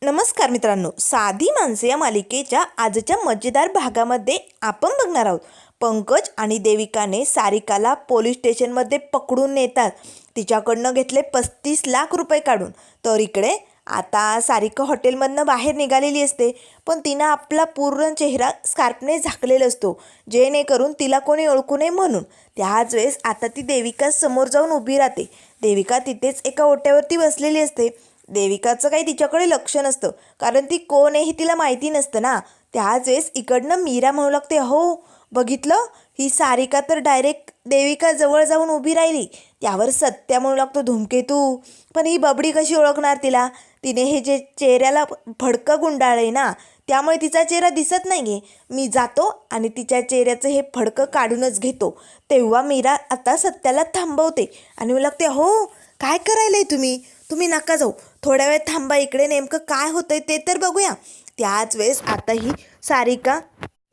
नमस्कार मित्रांनो, साधी माणसे या मालिकेच्या आजच्या मजेदार भागामध्ये आपण बघणार आहोत. पंकज आणि देविकाने सारिकाला पोलीस स्टेशनमध्ये पकडून नेतात. तिच्याकडनं घेतले 35 लाख रुपये काढून. तर इकडे आता सारिका हॉटेलमधनं बाहेर निघालेली असते, पण तिनं आपला पूर्ण चेहरा स्कार्फने झाकलेला असतो, जेणेकरून तिला कोणी ओळखू नये म्हणून. त्याच वेळेस आता ती देविका समोर जाऊन उभी राहते. देविका तिथेच एका ओट्यावरती बसलेली असते. देविकाचं काही तिच्याकडे लक्ष नसतं, कारण ती कोण आहे हे तिला माहिती नसतं ना. त्याच वेळेस इकडनं मीरा म्हणू लागते, हो बघितलं, ही सारिका तर डायरेक्ट देविका जवळ जाऊन उभी राहिली. त्यावर सत्या म्हणू लागतो, धूमकेतू, पण ही बबडी कशी ओळखणार तिला? तिने हे जे चेहऱ्याला फडकं गुंडाळले ना, त्यामुळे तिचा चेहरा दिसत नाही आहे. मी जातो आणि तिच्या चेहऱ्याचं हे फडकं काढूनच घेतो. तेव्हा मीरा आता सत्याला थांबवते आणि म्हणू लागते, हो काय करायलंय तुम्ही नका जाऊ, थोड्या वेळ थांबा, इकडे नेमकं काय होतंय ते तर बघूया. त्याच वेळेस आता ही सारिका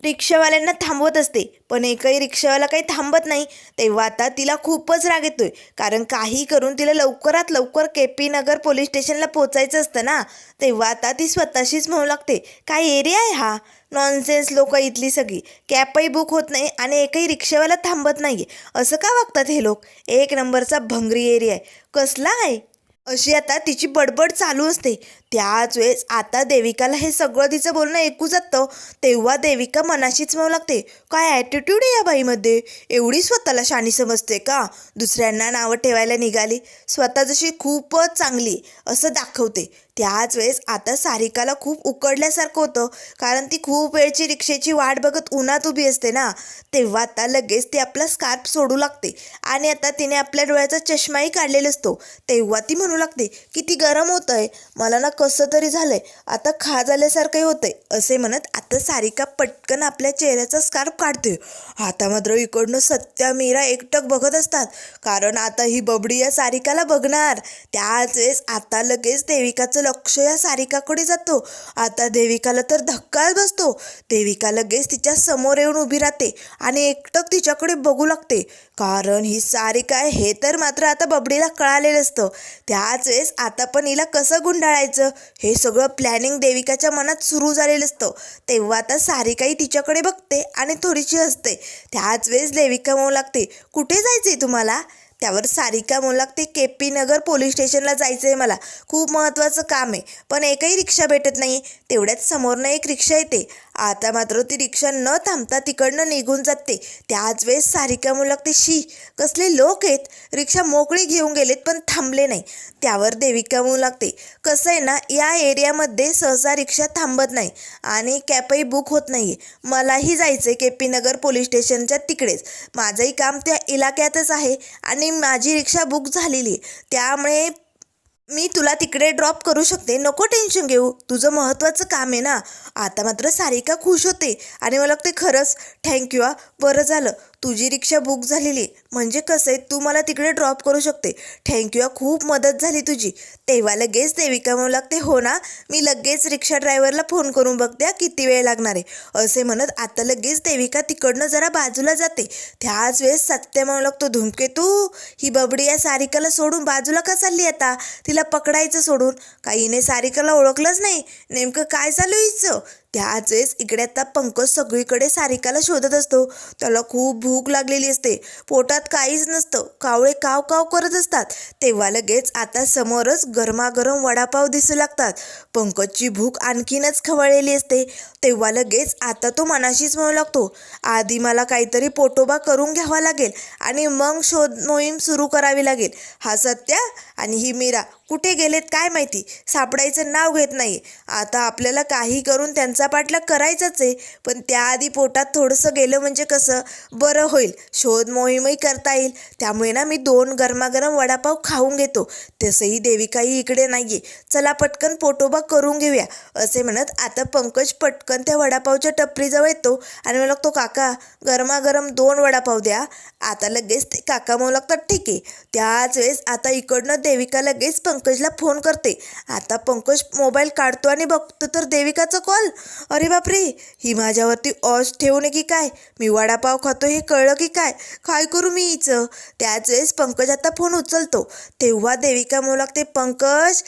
रिक्षावाल्यांना थांबवत असते, पण एकही रिक्षावाला काही थांबत नाही. तेव्हा आता तिला खूपच राग येतोय, कारण काही करून तिला लवकरात लवकर KP नगर पोलीस स्टेशनला पोचायचं असतं ना. तेव्हा आता ती स्वतःशीच म्हणू लागते, काय एरिया आहे हा? नॉनसेन्स लोक इथली सगळी. कॅबही बुक होत नाही आणि एकही रिक्षावाला थांबत नाही आहे. असं का वागतात हे लोक? एक नंबरचा भंगरी एरिया आहे. कसला आहे? अशी आता तिची बडबड चालू असते. त्याच वेळेस आता देविकाला हे सगळं तिचं बोलणं ऐकू जातं. तेव्हा देविका मनाशीच म्हणू लागते, काय ॲटिट्यूड आहे या बाईमध्ये? एवढी स्वतःला शानी समजते का? दुसऱ्यांना नावं ठेवायला निघाली, स्वतः जशी खूपच चांगली असं दाखवते. त्याच वेळेस आता सारिकाला खूप उकडल्यासारखं होतं, कारण ती खूप वेळची रिक्षेची वाट बघत उन्हात उभी असते ना. तेव्हा आता लगेच ती आपला स्कार्फ सोडू लागते आणि आता तिने आपल्या डोळ्याचा चष्माही काढलेला असतो. तेव्हा ती म्हणू लागते, किती गरम होत आहे, मला ना कसं तरी झालंय, आता खा झाल्यासारखंही होतंय. असे म्हणत आता सारिका पटकन आपल्या चेहऱ्याचा स्कार्फ काढते. आता मात्र इकडनं सत्या मीरा एकटक बघत असतात, कारण आता ही बबडी या सारिकाला बघणार. त्याच वेळेस आता लगेच देविकाचं लक्ष या सारिकाकडे जातो. आता देविकाला तर धक्काच बसतो. देविका लगेच तिच्या समोर येऊन उभी राहते आणि एकटक तिच्याकडे बघू लागते, कारण ही सारिका आहे हे तर मात्र आता बबडीला कळालेलं असतं. त्याच वेळेस आता पण हिला कसं गुंडाळायचं हे सगळं प्लॅनिंग देविकाच्या मनात सुरू झालेलं असतं. तेव्हा आता सारिकाही तिच्याकडे बघते आणि थोडीशी हसते. त्याच वेळेस देविका म्हणू लागते, कुठे जायचंय तुम्हाला? त्यावर सारिका म्हणू लागते, KP नगर पोलीस स्टेशनला जायचं आहे मला, खूप महत्त्वाचं काम आहे, पण एकही रिक्षा भेटत नाही. तेवढ्याच समोरनं एक रिक्षा येते. आता मात्र ती रिक्षा न थांबता तिकडनं निघून जाते. त्याच वेळेस सारिका म्हणू लागते, शी कसले लोक आहेत, रिक्षा मोकळी घेऊन गेलेत पण थांबले नाही. त्यावर देविका म्हणू लागते, कसं आहे ना, या एरियामध्ये सहसा रिक्षा थांबत नाही आणि कॅबही बुक होत नाही आहे. मलाही जायचं आहे KP नगर पोलीस स्टेशनच्या तिकडेच, माझंही काम त्या इलाक्यातच आहे आणि माझी रिक्षा बुक झालेली आहे, त्यामुळे मी तुला तिकडे ड्रॉप करू शकते, नको टेन्शन घेऊ, तुझं महत्त्वाचं काम आहे ना. आता मात्र सारिका खुश होते आणि मला वाटते, खरंच थँक्यू हा, बरं झालं तुझी रिक्षा बुक झालेली, म्हणजे कसं आहे तू मला तिकडे ड्रॉप करू शकते. थँक्यू हा, खूप मदत झाली तुझी. तेव्हा लगेच देविका म्हणू लागते, हो ना, मी लगेच रिक्षा ड्रायव्हरला फोन करून बघते किती वेळ लागणार आहे. असे म्हणत आता लगेच देविका तिकडनं जरा बाजूला जाते. त्याच वेळेस सत्य म्हणू लागतो, धूमकेतू, ही बबडी या सारिकाला सोडून बाजूला का चालली आता? तिला पकडायचं सोडून. काहीने सारिकाला ओळखलंच नाही, नेमकं काय चालू हिचं? त्याच वेळेस इकडे आता पंकज सगळीकडे सारिकाला शोधत असतो. त्याला खूप भूक लागलेली असते, पोटात काहीच नसतं, कावळे काव काव करत असतात. तेव्हा लगेच आता समोरच गरमागरम वडापाव दिसू लागतात. पंकजची भूक आणखीनच खवळलेली असते. तेव्हा लगेच आता तो मनाशीच म्हणू लागतो, आधी मला काहीतरी पोटोबा करून घ्यावा लागेल आणि मग शोध मोहीम सुरू करावी लागेल. हा सत्या आणि ही मीरा कुठे गेलेत काय माहिती, सापडायचं नाव घेत नाही. आता आपल्याला काही करून त्यांचा पाठलाग करायचाच आहे, पण त्याआधी पोटात थोडंसं गेलं म्हणजे कसं बरं होईल, शोध मोहीमही करता येईल. त्यामुळे ना मी 2 गरमागरम वडापाव खाऊन घेतो. तसंही देविकाही इकडे नाही आहे, चला पटकन पोटोबा करून घेऊया. असे म्हणत आता पंकज पटकन त्या वडापावच्या टपरीजवळ येतो आणि म्हणू लागतो, काका गरमागरम 2 वडापाव द्या. आता लगेच ते काका म्हणू लागतात, ठीक आहे. त्याच वेळेस आता इकडनं देविका लगेच पंकजला फोन करते. आता पंकज मोबाईल काढतो आणि बघतो तर देविकाचा कॉल. अरे बापरे, ही माझ्यावरती ऑश ठेवू नये की काय? मी वडापाव खातो हे कळलं की काय? काय करू मी हिचं? त्याच वेळेस पंकज आता फोन उचलतो. तेव्हा देविका म्हणू लागते, पंकज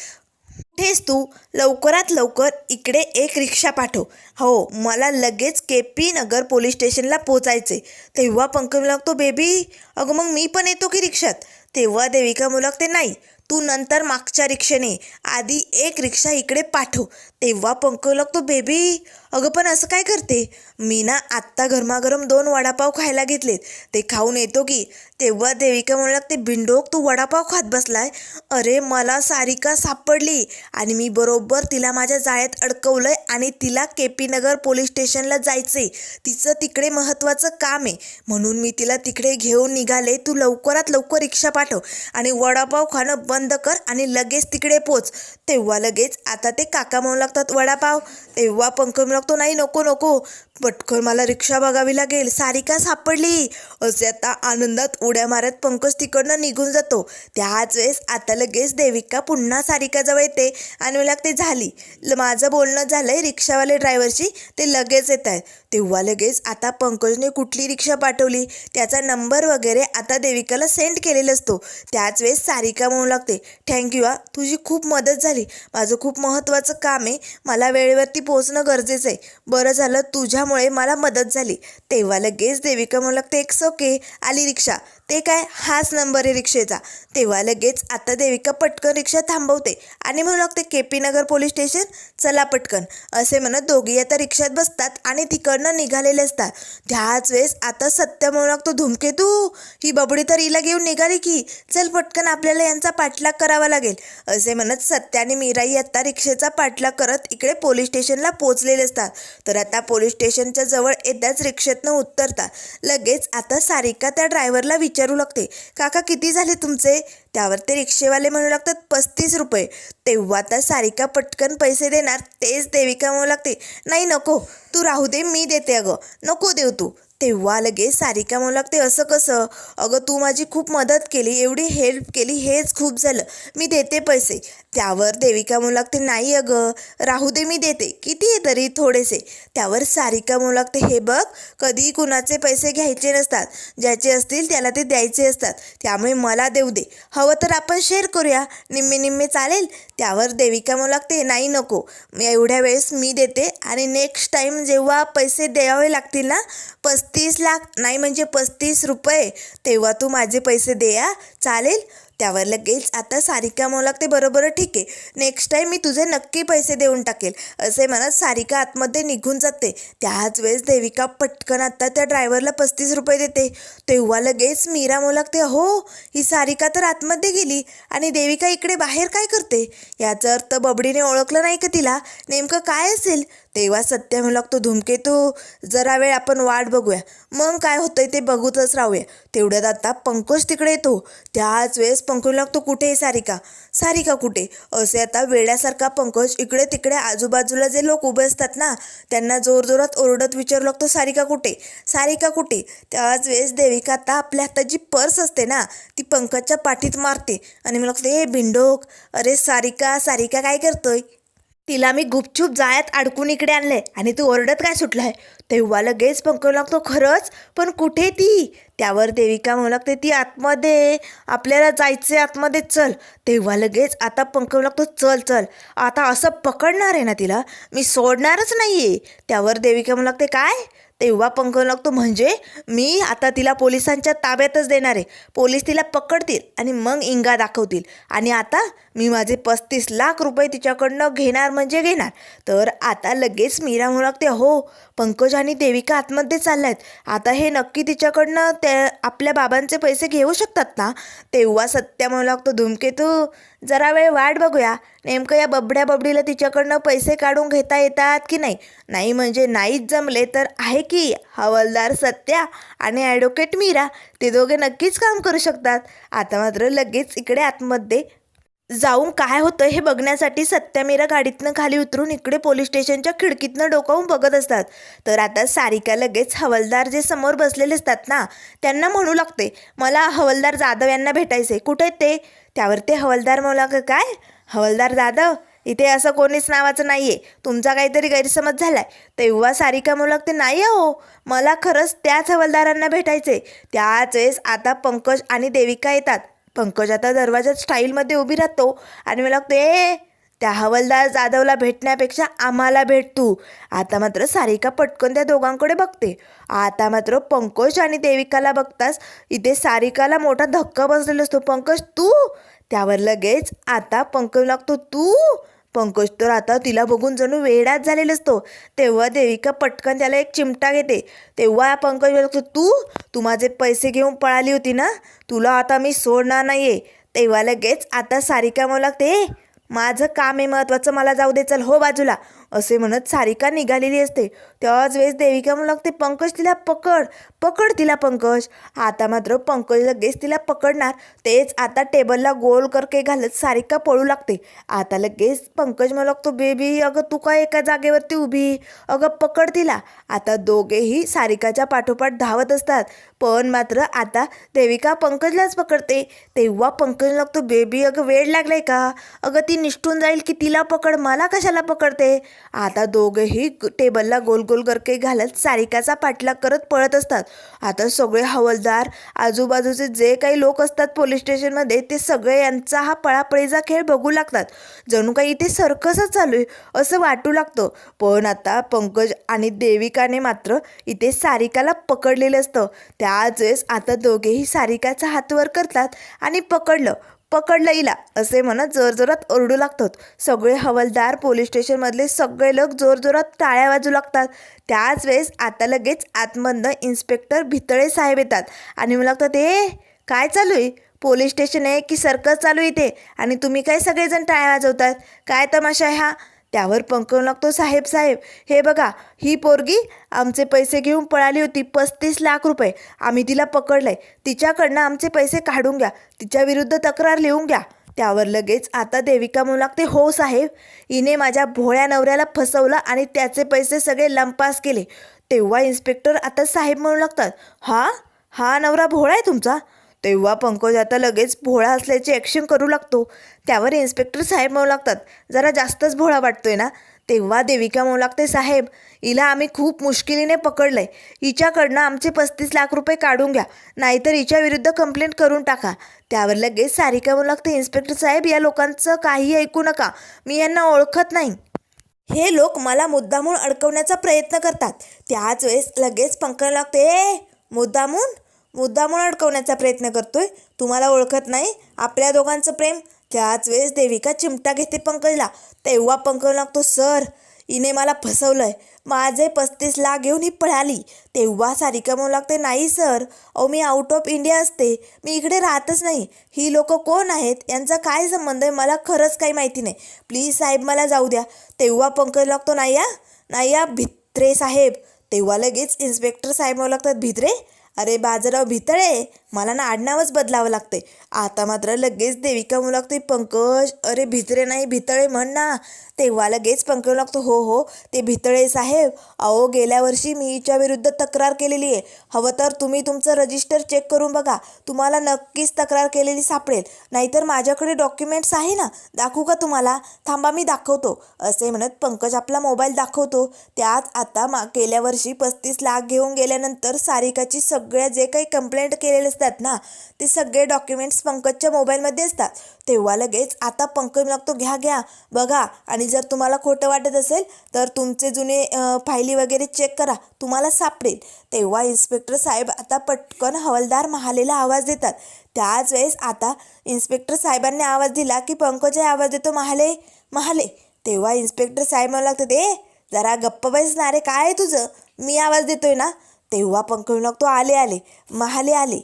कुठेस तू? लवकरात लवकर इकडे एक रिक्षा पाठव. हो, मला लगेच KP नगर पोलीस स्टेशनला पोचायचे. तेव्हा पंकज लागतो, बेबी अगं मग मी पण येतो की रिक्षात? तेव्हा देविका मुलागते, नाही तू नंतर मागच्या रिक्षेने, आधी एक रिक्षा इकडे पाठव. तेव्हा पंकज लागतो, बेबी अगं पण असं काय करते? मी ना आत्ता गरमागरम 2 वडापाव खायला घेतलेत, ते खाऊन येतो की. तेव्हा देविका म्हणू लागते, बिंडोक तू वडापाव खात बसलाय? अरे मला सारिका सापडली आणि मी बरोबर तिला माझ्या जाळ्यात अडकवलंय आणि तिला KP नगर पोलीस स्टेशनला जायचंय. तिचं तिकडे महत्त्वाचं काम आहे म्हणून मी तिला तिकडे घेऊन निघाले. तू लवकरात लवकर रिक्षा पाठव आणि वडापाव खाणं बंद कर आणि लगेच तिकडे पोच. तेव्हा लगेच आता ते काका म्हणू लागतात, वडापाव. तेव्हा पंकज लागतो, नाही नको नको, पटकन मला रिक्षा बघावी लागेल, सारिका सापडली. असे आता आनंदात उड्या मारत पंकज तिकडनं निघून जातो. त्याच वेळेस आता लगेच देविका पुन्हा सारिकाजवळ येते आणि मला लागते, झाली माझं बोलणं झालंय रिक्षावाले ड्रायव्हरशी, ते लगेच येत आहेत. तेव्हा लगेच आता पंकजने कुठली रिक्षा पाठवली त्याचा नंबर वगैरे आता देविकाला सेंड केलेला असतो. त्याच वेळेस सारिका म्हणू लागते, थँक्यू हा, तुझी खूप मदत झाली, माझं खूप महत्त्वाचं काम आहे, मला वेळेवरती पोहोचणं गरजेचं आहे, बरं झालं तुझ्यामुळे मला मदत झाली. तेव्हा लगेच देविका म्हणू लागते, इट्स ओके, आली रिक्षा. ते काय, हाच नंबर आहे रिक्षेचा. तेव्हा लगेच आता देविका पटकन रिक्षा थांबवते आणि म्हणू लागते, KP नगर पोलीस स्टेशन, चला पटकन. असे म्हणत दोघी आता रिक्षात बसतात आणि तिकडनं निघालेले असतात. त्याच वेळेस आता सत्य म्हणू लागतो, धूमकेतू ही बबडी तर हिला घेऊन निघाली की, चल पटकन आपल्याला यांचा पाठलाग करावा लागेल. असे म्हणत सत्य आणि मीराई आता रिक्षेचा पाठलाग करत इकडे पोलीस स्टेशनला पोहोचलेले असतात. तर आता पोलीस स्टेशनच्या जवळ येताच रिक्षेतनं उतरतात. लगेच आता सारिका त्या ड्रायव्हरला विचारू लागते, काका किती झाले तुमचे? त्यावर ते रिक्षेवाले म्हणू लागतात, 35 रुपये. तेव्हा आता सारिका पटकन पैसे देणार, तेच देविका म्हणू लागते, नाही नको, तू राहू दे, मी देते. अगं नको देऊ तू. तेव्हा लगेच सारिका म्हणू लागते, असं कसं? अगं तू माझी खूप मदत केली, एवढी हेल्प केली, हेच खूप झालं, मी देते पैसे. त्यावर देविका म्हणू लागते, नाही अगं राहू दे, मी देते, किती आहे तरी थोडेसे. त्यावर सारिका म्हणू लागते, हे बघ कधीही कुणाचे पैसे घ्यायचे नसतात, ज्याचे असतील त्याला ते द्यायचे असतात, त्यामुळे मला देऊ दे, हवं तर आपण शेअर करूया, निम्मे निम्मे चालेल? त्यावर देविका म्हणू लागते, नाही नको, एवढ्या वेळेस मी देते आणि नेक्स्ट टाईम जेव्हा पैसे द्यावे लागतील ना, 35 लाख नाही म्हणजे 35 रुपये, तेव्हा तू माझे पैसे दे या, चालेल? त्यावर लगेच आता सारिका म्हणू लागते, बरोबर ठीक आहे, नेक्स्ट टाईम मी तुझे नक्की पैसे देऊन टाकेल. असे म्हणत सारिका आतमध्ये निघून जाते. त्याच वेळेस देविका पटकन आता त्या ड्रायव्हरला 35 रुपये देते. तेव्हा लगेच मीरा म्हणू लागते, हो ही सारिका तर आतमध्ये गेली आणि देविका इकडे बाहेर काय करते? याचा अर्थ बबडीने ओळखलं नाही का तिला? नेमकं काय असेल? तेव्हा सत्य म्हणू लागतो, धूमकेतू जरा वेळ आपण वाट बघूया, मग काय होतंय ते बघूतच राहूया. तेवढ्यात आता पंकज तिकडे येतो. त्याच वेळेस पंकज लागतो, कुठे आहे सारिका? सारिका कुठे? असे आता वेड्यासारखा पंकज इकडे तिकडे आजूबाजूला जे लोक उभे असतात ना त्यांना जोरजोरात ओरडत विचारू लागतो, सारिका कुठे? सारिका कुठे? त्याच वेळेस देविका आता आपल्या हातात जी पर्स असते ना ती पंकजच्या पाठीत मारते आणि मला लागते, हे भिंडोक, अरे सारिका, सारिका काय करतोय? तिला मी गुपचूप जाळ्यात अडकून इकडे आणले आणि तू ओरडत काय सुटलाय? तेव्हा लगेच पंकज लागतो, खरंच? पण कुठे ती? त्यावर देविका म्हणू लागते, ती आतमध्ये, आपल्याला जायचे आतमध्ये, चल. तेव्हा लगेच आता पंकज लागतो, चल चल, आता असं पकडणार आहे ना तिला, मी सोडणारच नाही आहे. त्यावर देविका म्हणू लागते, काय? तेव्हा पंकज लागतो, म्हणजे मी आता तिला पोलिसांच्या ताब्यातच देणार आहे, पोलीस तिला पकडतील आणि मग इंगा दाखवतील आणि आता मी माझे 35 लाख रुपये तिच्याकडनं घेणार म्हणजे घेणार. तर आता लगेच मीरा म्हणू लागते, हो पंकज आणि देविका आतमध्ये चालल्यात, आता हे नक्की तिच्याकडनं आपल्या बाबांचे पैसे घेऊ शकतात ना? तेव्हा सत्या म्हणू लागतो, धूमकेतू जरा वेळ वाट बघूया, नेमकं या बबड्या बबडीला तिच्याकडनं पैसे काढून घेता येतात की नाही. नाही म्हणजे नाहीच जमले तर आहे की हवालदार सत्या आणि ॲडव्होकेट मीरा, ते दोघे नक्कीच काम करू शकतात. आता मात्र लगेच इकडे आतमध्ये जाऊन काय होतं हे बघण्यासाठी सत्या मीरा गाडीतनं खाली उतरून इकडे पोलीस स्टेशनच्या खिडकीतनं डोकावून बघत असतात. तर आता सारिका लगेच हवालदार जे समोर बसलेले असतात ना त्यांना म्हणू लागते, मला हवालदार जाधव यांना भेटायचे, कुठे आहेत ते? त्यावर ते हवालदार म्हणू लागत, काय हवालदार जाधव? इथे असं कोणीच नावाचं नाही आहे, तुमचा काहीतरी गैरसमज झाला आहे. तेव्हा सारिका म्हणू लागते, नाही हो, मला खरंच त्याच हवालदारांना भेटायचे. त्याच वेळेस आता पंकज आणि देविका येतात. पंकज आता दरवाजात स्टाईलमध्ये उभी राहतो आणि मला लागते, त्या हवालदार जाधवला भेटण्यापेक्षा आम्हाला भेट तू. आता मात्र सारिका पटकन त्या दोघांकडे बघते. आता मात्र पंकज आणि देविकाला बघताच इथे सारिकाला मोठा धक्का बसलेला असतो. पंकज तू? त्यावर लगेच आता पंकज लागतो तू. पंकज तर आता तिला बघून जणू वेडाच झालेला असतो. तेव्हा देविका पटकन त्याला एक चिमटा घेते. तेव्हा पंकज लागतो तू माझे पैसे घेऊन पळाली होती ना, तुला आता मी सोडणार नाहीये. तेव्हा लगेच आता सारिका मला लागते माझं काम आहे महत्त्वाचं, मला जाऊ दे, चल हो बाजूला, असे म्हणत सारिका निघालेली असते. त्याच वेळेस देविका म्हणू लागते पंकज तिला पकड पकड तिला पंकज. आता मात्र पंकज लगेच तिला पकडणार. तेच आता टेबलला गोल करके घालत सारिका पळू लागते. आता लगेच पंकज म्हणू लागतो बेबी अगं तू काय एका जागेवरती उभी, अगं पकड तिला. आता दोघेही सारिकाच्या पाठोपाठ धावत असतात. पण मात्र आता देविका पंकजलाच पकडते. तेव्हा पंकज लागतो बेबी अगं वेळ लागलाय का, अगं ती निष्ठून जाईल की, तिला पकड, मला कशाला पकडते. आता दोघेही टेबलला गोल गोल करके घालत सारिकाचा पाठलाग करत पळत असतात. आता सगळे हवालदार आजूबाजूचे जे काही लोक असतात पोलीस स्टेशनमध्ये ते सगळे यांचा हा पळापळीचा खेळ बघू लागतात. जणू काही इथे सर्कसच चालू आहे असं वाटू लागतं. पण आता पंकज आणि देविकाने मात्र इथे सारिकाला पकडलेलं असतं. त्याच वेळेस आता दोघेही सारिकाचा हात वर करतात आणि पकडलं हिला असे म्हणत जोरजोरात ओरडू लागतात. सगळे हवालदार पोलीस स्टेशनमधले सगळे लोक जोरजोरात टाळ्या वाजू लागतात. त्याच वेळेस आता लगेच आतमधनं इन्स्पेक्टर भितळे साहेब येतात आणि मला लागतात काय चालू आहे, पोलीस स्टेशन आहे की सर्कस चालू इथे, आणि तुम्ही काय सगळेजण टाळ्या वाजवतात, काय तमाशा आहे हा. त्यावर पंकज लागतो साहेब हे बघा, ही पोरगी आमचे पैसे घेऊन पळाली होती, 35 लाख रुपये. आम्ही तिला पकडलंय, तिच्याकडनं आमचे पैसे काढून घ्या, तिच्याविरुद्ध तक्रार लिहून घ्या. त्यावर लगेच आता देविका म्हणू लागते हो साहेब, हिने माझ्या भोळ्या नवऱ्याला फसवलं आणि त्याचे पैसे सगळे लंपास केले. तेव्हा इन्स्पेक्टर आता साहेब म्हणू लागतात हा नवरा भोळा आहे तुमचा. तेव्हा पंकज आता लगेच भोळा असल्याची ॲक्शन करू लागतो. त्यावर इन्स्पेक्टर साहेब म्हणू लागतात जरा जास्तच भोळा वाटतोय ना. तेव्हा देविका म्हणू लागते साहेब, हिला आम्ही खूप मुश्किलीने पकडलंय, हिच्याकडनं आमचे 35 लाख रुपये काढून घ्या, नाहीतर हिच्या विरुद्ध कंप्लेंट करून टाका. त्यावर लगेच सारिका म्हणू लागते इन्स्पेक्टर साहेब या लोकांचं काही ऐकू नका, मी यांना ओळखत नाही, हे लोक मला मुद्दामून अडकवण्याचा प्रयत्न करतात. त्याच वेळेस लगेच पंकज लागते मुद्दामून अडकवण्याचा प्रयत्न करतोय, तुम्हाला ओळखत नाही आपल्या दोघांचं प्रेम. त्याच वेळेस देविका चिमटा घेते पंकजला. तेव्हा पंकज लागतो सर, हिने मला फसवलंय, माझे 35 लाख घेऊन ही पळाली. तेव्हा सारिका म्हणू लागते नाही sir, me out of India असते, मी इकडे राहतच नाही, ही लोक कोण आहेत, यांचा काय संबंध आहे, मला खरंच काही माहिती नाही, प्लीज साहेब मला जाऊ द्या. तेव्हा पंकज लागतो नाही या भित्रे साहेब. तेव्हा लगेच इन्स्पेक्टर साहेब म्हणू लागतात भित्रे, अरे बाजाराव भितळे, मला ना आडनावच बदलावं लागते. आता मात्र लगेच देविका म्हणू लागते पंकज अरे भित्रे नाही भितळे म्हण ना. तेव्हा लगेच पंकज लागतो हो ते भितळे साहेब, अहो गेल्या वर्षी मी हिच्या विरुद्ध तक्रार केलेली आहे, हवं तर तुम्ही तुमचं रजिस्टर चेक करून बघा, तुम्हाला नक्कीच तक्रार केलेली सापडेल, नाहीतर माझ्याकडे डॉक्युमेंट्स आहे ना, दाखवू का तुम्हाला, थांबा मी दाखवतो, असे म्हणत पंकज आपला मोबाईल दाखवतो. त्यात आता गेल्या वर्षी 35 लाख घेऊन गेल्यानंतर सारिकाची सगळ्या जे काही कंप्लेंट केलेले असतात ना ते सगळे डॉक्युमेंट्स पंकजच्या मोबाईलमध्ये असतात. तेव्हा लगेच आता पंकज लागतो घ्या बघा, आणि जर तुम्हाला खोटं वाटत असेल तर तुमचे जुने फायली वगैरे चेक करा, तुम्हाला सापडेल. तेव्हा इन्स्पेक्टर साहेब आता पटकन हवालदार महालेला आवाज देतात. त्याच वेळेस आता इन्स्पेक्टर साहेबांनी आवाज दिला की पंकजही आवाज देतो महाले. तेव्हा इन्स्पेक्टर साहेब म्हणू लागतात जरा गप्प बसणारे, काय आहे तुझं, मी आवाज देतोय ना. तेव्हा पंकज लागतो आले महाले आले.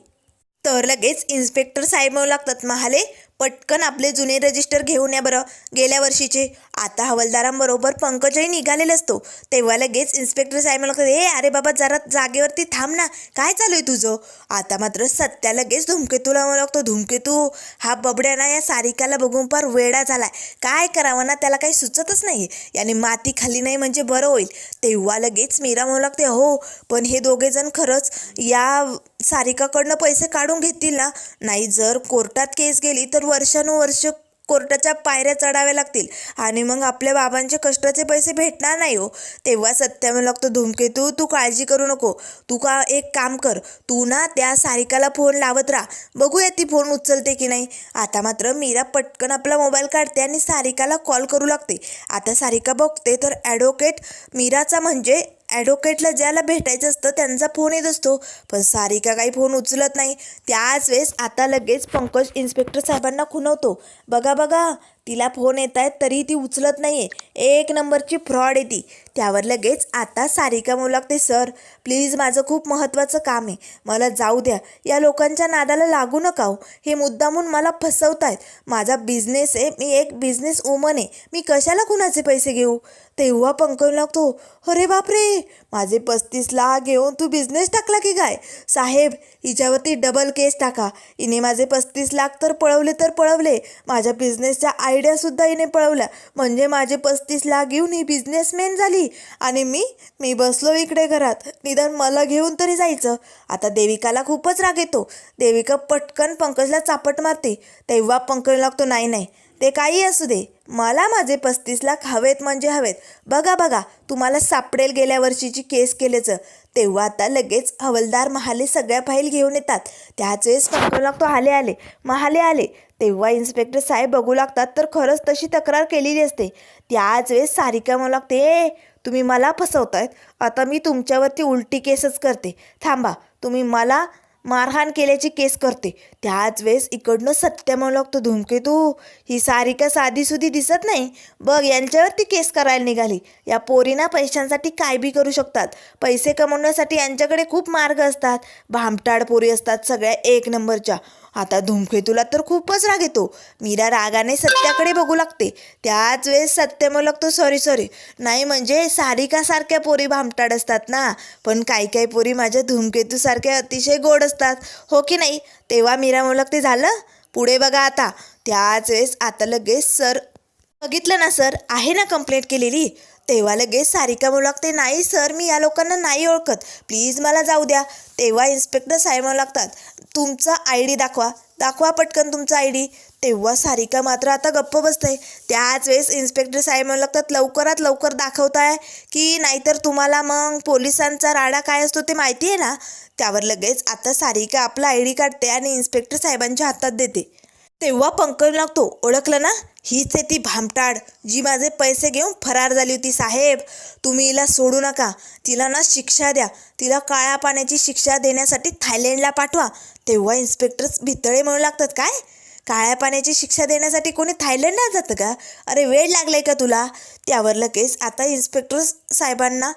तर लगेच इन्स्पेक्टर साहेब म्हणू लागतात महाले पटकन आपले जुने रजिस्टर घेऊन या बरं गेल्या वर्षीचे. आता हवालदारांबरोबर पंकजही निघालेला असतो. तेव्हा लगेच इन्स्पेक्टर साहेब म्हणतात अरे बाबा जरा जागेवरती थांब ना, काय चालू आहे तुझं. आता मात्र सत्या लगेच धुमकेतूला म्हणू लागतो धुमकेतू, हा बबड्या ना या सारिकाला बघून फार वेडा झालाय, काय करावं ना त्याला काही सुचतच नाही, याने माती खाली नाही म्हणजे बरं होईल. तेव्हा लगेच मीरा म्हणू लागते हो पण हे दोघे जण खरंच या सारिकाकडनं पैसे काढून घेतील ना, नाही जर कोर्टात केस गेली तर वर्षानुवर्ष कोर्टाच्या पायऱ्या चढाव्या लागतील आणि मग आपल्या बाबांचे कष्टाचे पैसे भेटणार नाही हो. तेव्हा सत्या म्हणू लागतो, धूमकेतू तू काळजी करू नको. तू का एक काम कर, तू ना त्या सारिकाला फोन लावत राहा, बघूया ती फोन उचलते की नाही. आता मात्र मीरा पटकन आपला मोबाईल काढते आणि सारिकाला कॉल करू लागते. आता सारिका बघते तर ॲडव्होकेट मीराचा म्हणजे ॲडव्होकेटला ज्याला भेटायचं असतं त्यांचा फोन येत असतो, पण सारिका काही फोन उचलत नाही. त्याच वेळेस आता लगेच पंकज इन्स्पेक्टर साहेबांना खुणवतो, बघा बघा तिला फोन येत आहेत तरी ती उचलत नाही आहे, एक नंबरची फ्रॉड आहे ती. त्यावर लगेच आता सारिका म्हणू लागते, सर प्लीज माझं खूप महत्त्वाचं काम आहे, मला जाऊ द्या, या लोकांच्या नादाला लागू नका हो, हे मुद्दामून मला फसवत आहेत, माझा बिझनेस आहे, मी एक बिझनेस वुमन आहे, मी कशाला कुणाचे पैसे घेऊ. तेव्हा पंकज लागतो, अरे बापरे माझे 35 लाख घेऊन तू बिझनेस टाकला की काय. साहेब हिच्यावरती डबल केस टाका, हिने माझे 35 लाख तर पळवले तर पळवले, माझ्या बिझनेसच्या आयडियासुद्धा हिने पळवल्या, म्हणजे माझे 35 लाख घेऊन ही बिझनेसमॅन झाली आणि मी बसलो इकडे घरात, निदान मला घेऊन तरी जायचं. आता देविकाला खूपच राग येतो. देविका पटकन पंकजला चापट मारते. तेव्हा पंकज लागतो, नाही नाही ते काही असू दे, मला माझे 35 लाख हवेत म्हणजे हवेत, बघा बघा तुम्हाला सापडेल गेल्या वर्षीची केस केल्याचं. तेव्हा आता लगेच हवलदार महाले सगळ्या फाईल घेऊन येतात. त्याच वेळेस पंकज लागतो, आले महाले आले. तेव्हा इन्स्पेक्टर साहेब बघू लागतात तर खरंच तशी तक्रार केलेली असते. त्याच वेळेस सारिका म्हणू लागते, तुम्ही मला फसवतायत, आता मी तुमच्यावरती उलटी केसच करते, थांबा, तुम्ही मला मारहाण केल्याची केस करते. त्याच वेळेस इकडनं सत्य म्हणू लागतो, धूमकेतू ही सारिका साधीसुधी दिसत नाही, बघ यांच्यावरती केस करायला निघाली. या पोरीना पैशांसाठी काय बी करू शकतात, पैसे कमवण्यासाठी यांच्याकडे खूप मार्ग असतात, भामटाड पोरी असतात सगळ्या एक नंबरच्या. आता धूमकेतूला तर खूपच राग येतो. मीरा रागाने सत्याकडे बघू लागते. त्याच वेळेस सत्य म्हणू लागतो, सॉरी नाही म्हणजे सारिकासारख्या पोरी भामटाड असतात ना, पण काही पोरी माझ्या धूमकेतूसारख्या अतिशय गोड असतात, हो की नाही. तेव्हा मीरा म्हणू लागते, झालं पुढे बघा आता. त्याच वेळेस आता लगेच, सर बघितलं ना सर, आहे ना कंप्लेंट केलेली. तेव्हा लगेच सारिका म्हणू लागते, नाही सर मी या लोकांना नाही ओळखत, प्लीज मला जाऊ द्या. तेव्हा इन्स्पेक्टर साहेब म्हणू लागतात, तुमचा ID दाखवा पटकन तुमचा ID. तेव्हा सारिका मात्र आता गप्प बसते. त्याच वेळेस इन्स्पेक्टर साहेब म्हणू लागतात, लवकरात लवकर दाखवताय की नाहीतर तुम्हाला मग पोलिसांचा राडा काय असतो ते माहिती आहे ना. त्यावर लगेच आता सारिका आपला ID काढते आणि इन्स्पेक्टर साहेबांच्या हातात देते. तेव्हा पंकज लागतो, ओळखलं ना, हीच आहे ती भामटाड जी माझे पैसे घेऊन फरार झाली होती. साहेब तुम्ही हिला सोडू नका, तिला ना शिक्षा द्या, तिला काळ्या पाण्याची शिक्षा देण्यासाठी थायलंडला पाठवा. तेव्हा इन्स्पेक्टर भितळे म्हणू लागतात, काय काळ्या पाण्याची शिक्षा देण्यासाठी कोणी थायलंडला जातं का, अरे वेळ लागलाय का तुला. त्यावर लगेच आता इन्स्पेक्टर साहेबांना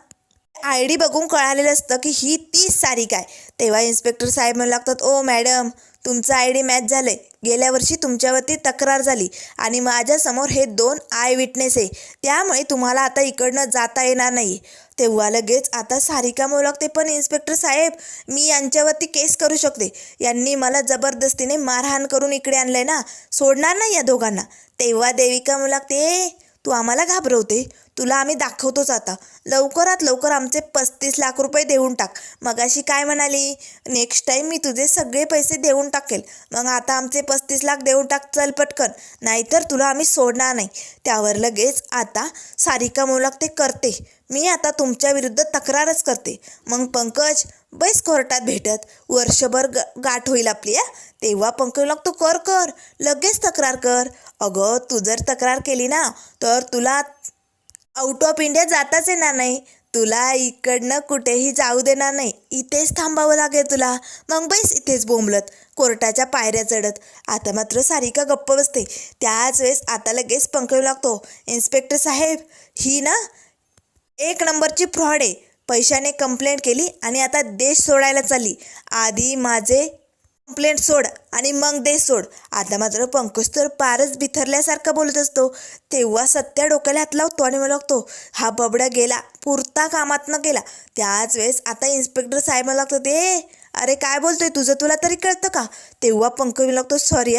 ID बघून कळालेलं असतं की ही तीच सारिका आहे. तेव्हा इन्स्पेक्टर साहेब म्हणू लागतात, ओ मॅडम तुमचं ID मॅच झालं आहे, गेल्या वर्षी तुमच्यावरती तक्रार झाली आणि माझ्यासमोर हे 2 आय विटनेस आहे, त्यामुळे तुम्हाला आता इकडनं जाता येणार नाही. तेव्हा लगेच आता सारिका म्हणू लागते, पण इन्स्पेक्टर साहेब मी यांच्यावरती केस करू शकते, यांनी मला जबरदस्तीने मारहाण करून इकडे आणलं आहे ना, सोडणार नाही या दोघांना. तेव्हा देविका म्हणू लागते, तू आम्हाला घाबरवते, तुला आम्ही दाखवतोच आता, लवकरात लवकर आमचे 35 लाख रुपये देऊन टाक. मगाशी काय म्हणाली, नेक्स्ट टाईम मी तुझे सगळे पैसे देऊन टाकेल, मग आता आमचे 35 लाख देऊन टाक चल पटकन, नाहीतर तुला आम्ही सोडणार नाही. त्यावर लगेच आता सारिका म्हणू लागते, करते मी आता तुमच्या विरुद्ध तक्रारच करते. मग पंकज बस कोर्टात भेटत, वर्षभर गाठ होईल आपली. तेव्हा पंकज लागतो, कर लगेच तक्रार कर. अगं तू जर तक्रार केली ना तर तुला आउट ऑफ इंडिया जाताच येणार नाही, तुला इकडनं कुठेही जाऊ देणार नाही, इथेच थांबावं लागेल तुला. मग बस इथेच बोंबलत कोर्टाच्या पायऱ्या चढत. आता मात्र सारिका गप्प बसते. त्याच वेळेस आता लगेच पंकज लागतो, इन्स्पेक्टर साहेब ही ना एक नंबरची फ्रॉड आहे, पैशाने कंप्लेंट केली आणि आता देश सोडायला चालली, आधी माझे कंप्लेंट सोड आणि मग देश सोड. आता मात्र पंकज तर पारच बिथरल्यासारखा बोलत असतो. तेव्हा सत्या डोक्याला हात लावतो आणि मला लागतो, हा बबडा गेला, पुरता कामातनं गेला. त्याच वेळेस आता इन्स्पेक्टर साहेब लागतो, ते अरे काय बोलतोय तुझं तुला तरी कळतं का. तेव्हा पंकज लागतो, सॉरी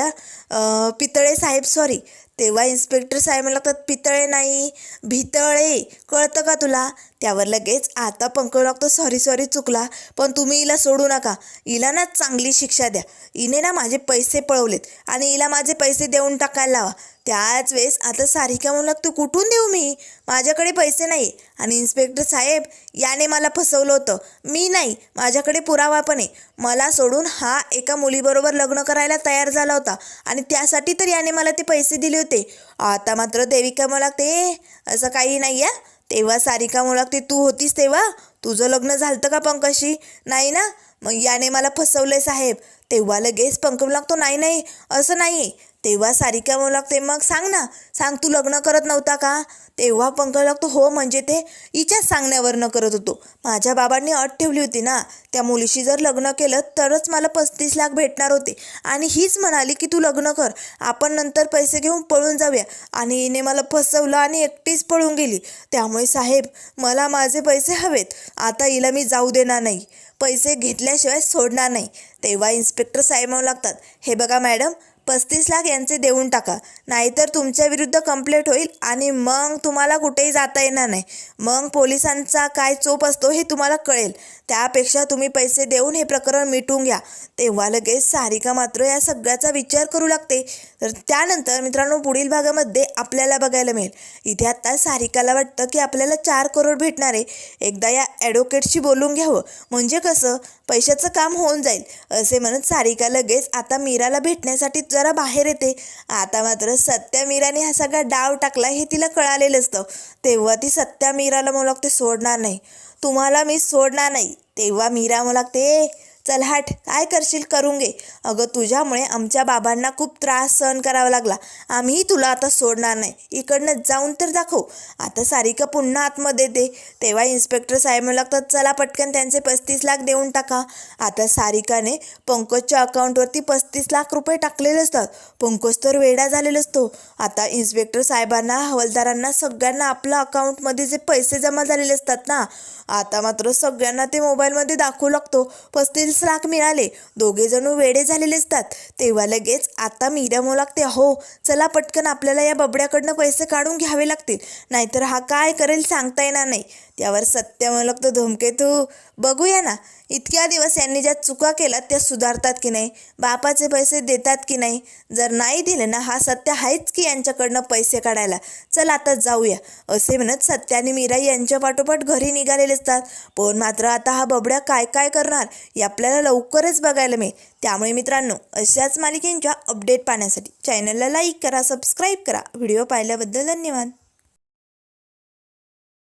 पितळे साहेब सॉरी. तेव्हा इन्स्पेक्टर साहेब लागतात, पितळे नाही भितळे, कळतं का तुला. त्यावर लगेच आता पंकज लागतो, सॉरी चुकला, पण तुम्ही हिला सोडू नका, हिला ना चांगली शिक्षा द्या, हिने ना माझे पैसे पळवलेत आणि हिला माझे पैसे देऊन टाकायला लावा. त्याच वेळेस आता सारिका म्हणू लागतो, कुठून देऊ मी, माझ्याकडे पैसे नाही. आणि इन्स्पेक्टर साहेब, याने मला फसवलं होतं, मी नाही, माझ्याकडे पुरावा पण आहे. मला सोडून हा एका मुलीबरोबर लग्न करायला तयार झाला होता आणि त्यासाठी तर याने मला ते पैसे दिले होते. आता मात्र देविका म्हणू लागते, असं काही नाही आहे. तेव्हा सारिका म्हणू लागते, तू होतीस तेव्हा, तुझं लग्न झालं का पंकजशी? नाही ना, मग याने मला फसवलंय साहेब. तेव्हा लगेच पंकज लागतो, नाही नाही, असं नाही. तेव्हा सारिका म्हणू लागते, मग सांग ना, सांग, तू लग्न करत नव्हता का? तेव्हा पंकज लागतो, हो म्हणजे ते हिच्याच सांगण्यावरनं करत होतो. माझ्या बाबांनी अट ठेवली होती ना, त्या मुलीशी जर लग्न केलं तरच मला 35 लाख भेटणार होते. आणि हीच म्हणाली की तू लग्न कर, आपण नंतर पैसे घेऊन पळून जाऊया. आणि हिने मला फसवलं आणि एकटीच पळून गेली. त्यामुळे साहेब, मला माझे पैसे हवेत. आता हिला मी जाऊ देणार नाही, पैसे घेतल्याशिवाय सोडणार नाही. तेव्हा इन्स्पेक्टर साहेब म्हणू लागतात, हे बघा मॅडम, 35 लाख यांचे देऊन टाका, नाहीतर तुमच्या विरुद्ध कंप्लेंट होईल आणि मग तुम्हाला कुठेही जाता येणार नाही. मग पोलिसांचा काय चोप असतो हे तुम्हाला कळेल. त्यापेक्षा तुम्ही पैसे देऊन हे प्रकरण मिटवून घ्या. तेव्हा लगेच सारिका मात्र या सगळ्याचा विचार करू लागते. तर त्यानंतर मित्रांनो, पुढील भागामध्ये आपल्याला बघायला मिळेल. इथे आता सारिकाला वाटतं की आपल्याला 4 करोड भेटणार आहे, एकदा या ॲडव्होकेटशी बोलून घ्यावं, म्हणजे कसं पैशाचं काम होऊन जाईल. असे म्हणत सारिका लगेच आता मीराला भेटण्यासाठी जरा बाहेर येते. आता मात्र सत्या मीराने हा सगळा डाव टाकला हे तिला कळालेलं असतं. तेव्हा ती सत्या मीराला म्हणू लागते, सोडणार नाही, तुम्हाला मी सोडणार नाही. तेव्हा मीरा म्हणू लागते, चल हट, काय करशील करून घे. अगं तुझ्यामुळे आमच्या बाबांना खूप त्रास सहन करावा लागला, आम्ही तुला आता सोडणार नाही, इकडनं जाऊन तर दाखव. आता सारिका पुन्हा आतमध्ये येते. तेव्हा इन्स्पेक्टर साहेब म्हणू लागतात, चला पटकन त्यांचे 35 लाख देऊन टाका. आता सारिकाने पंकजच्या अकाउंटवरती 35 लाख रुपये टाकलेले असतात. पंकज तर वेडा झालेला असतो. आता इन्स्पेक्टर साहेबांना, हवालदारांना, सगळ्यांना आपल्या अकाउंटमध्ये जे पैसे जमा झालेले असतात ना, आता मात्र सगळ्यांना ते मोबाईलमध्ये दाखवू लागतो. 35 लाख मिळाले. दोघे जण वेडे झालेले असतात. तेव्हा लगेच आता मीरा म्हणू लागते, हो चला पटकन, आपल्याला या बबड्याकडनं पैसे काढून घ्यावे लागतील, नाहीतर हा काय करेल सांगता येणार नाही. त्यावर सत्य म्हणू लागतो, धूमकेतू, बघूया ना, इतक्या दिवस यांनी ज्या चुका केल्या त्या सुधारतात की नाही, बापाचे पैसे देतात की नाही. जर नाही दिले ना, हा सत्य आहेच की यांच्याकडनं पैसे काढायला. चल आता जाऊया. असे म्हणत सत्य आणि मीरा यांच्या पाठोपाठ घरी निघालेले असतात. पण मात्र आता हा बबड्या काय काय करणार हे आपल्याला लवकरच बघायला मिळेल. त्यामुळे मित्रांनो, अशाच मालिकेंच्या अपडेट पाहण्यासाठी चॅनलला लाईक करा, सबस्क्राईब करा. व्हिडिओ पाहिल्याबद्दल धन्यवाद.